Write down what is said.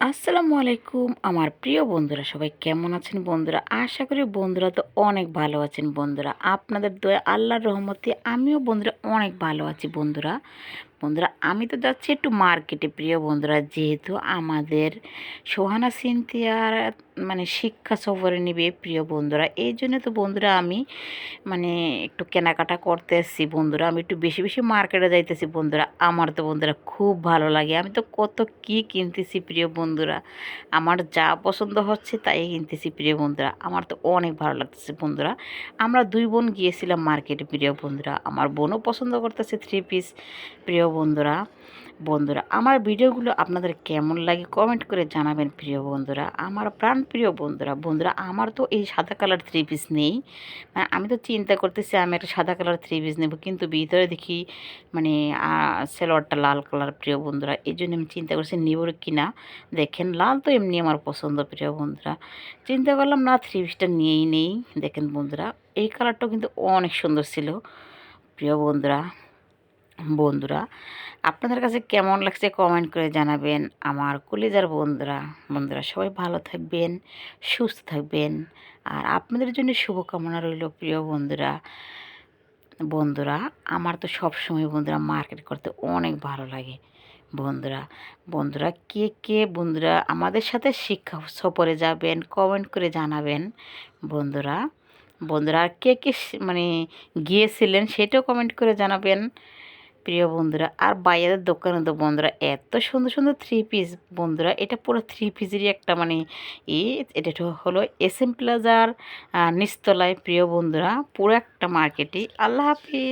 আসসালামু আলাইকুম আমার প্রিয় বন্ধুরা, সবাই কেমন আছেন বন্ধুরা? আশা করি বন্ধুরা তো অনেক ভালো আছেন বন্ধুরা। আপনাদের দয়া আল্লাহর রহমতে আমিও বন্ধুরা অনেক ভালো আছি বন্ধুরা। বন্ধুরা আমি তো যাচ্ছি একটু মার্কেটে প্রিয় বন্ধুরা, যেহেতু আমাদের সোহানা সিনথিয়ার শিক্ষা সফরে নেবে প্রিয় বন্ধুরা, এই জন্য তো বন্ধুরা আমি একটু কেনাকাটা করতে এসেছি বন্ধুরা। আমি একটু বেশি বেশি মার্কেটে যাইতেছি বন্ধুরা। আমার তো বন্ধুরা খুব ভালো লাগে, আমি তো কত কি কিনতেছি প্রিয় বন্ধুরা। আমার যা পছন্দ হচ্ছে তাই কিনতেছি প্রিয় বন্ধুরা। আমার তো অনেক ভালো লাগতেছে বন্ধুরা। আমরা দুই বোন গিয়েছিলাম মার্কেটে প্রিয় বন্ধুরা। আমার বোনও পছন্দ করতেছে থ্রি পিস প্রিয় বন্ধুরা। বন্ধুরা আমার ভিডিওগুলো আপনাদের কেমন লাগে কমেন্ট করে জানাবেন প্রিয় বন্ধুরা। আমার প্রাণ প্রিয় বন্ধুরা, আমার তো এই সাদা কালার থ্রি পিস নেই। আমি তো চিন্তা করতেছি আমি একটা সাদা কালার থ্রি পিস নেব, কিন্তু ভিতরে দেখি মানে সালোয়ারটা লাল কালার প্রিয় বন্ধুরা। এই জন্য আমি চিন্তা করছি নেব কি না। দেখেন লাল তো এমনি আমার পছন্দ প্রিয় বন্ধুরা। চিন্তা করলাম না থ্রি পিসটা নিয়েই নেই। দেখেন বন্ধুরা এই কালারটাও কিন্তু অনেক সুন্দর ছিল প্রিয় বন্ধুরা। বন্ধুরা আপনাদের কাছে কেমন লাগছে কমেন্ট করে জানাবেন আমার কলিজার বন্ধুরা। বন্ধুরা সবাই ভালো থাকবেন, সুস্থ থাকবেন, আর আপনাদের জন্য শুভকামনা রইল প্রিয় বন্ধুরা। বন্ধুরা আমার তো সবসময় বন্ধুরা মার্কেট করতে অনেক ভালো লাগে বন্ধুরা। বন্ধুরা কে কে বন্ধুরা আমাদের সাথে শিক্ষা সফরে যাবেন কমেন্ট করে জানাবেন বন্ধুরা। বন্ধুরা আর কে কে গিয়েছিলেন সেটাও কমেন্ট করে জানাবেন প্রিয় বন্ধুরা। আর বাইরের দোকানে তো বন্ধুরা এত সুন্দর সুন্দর থ্রি পিস বন্ধুরা, এটা পুরো থ্রি পিসেরই একটা ই এটা হলো SM প্লাজার নিচতলায় প্রিয় বন্ধুরা, পুরো একটা মার্কেটই। আল্লাহ হাফিজ।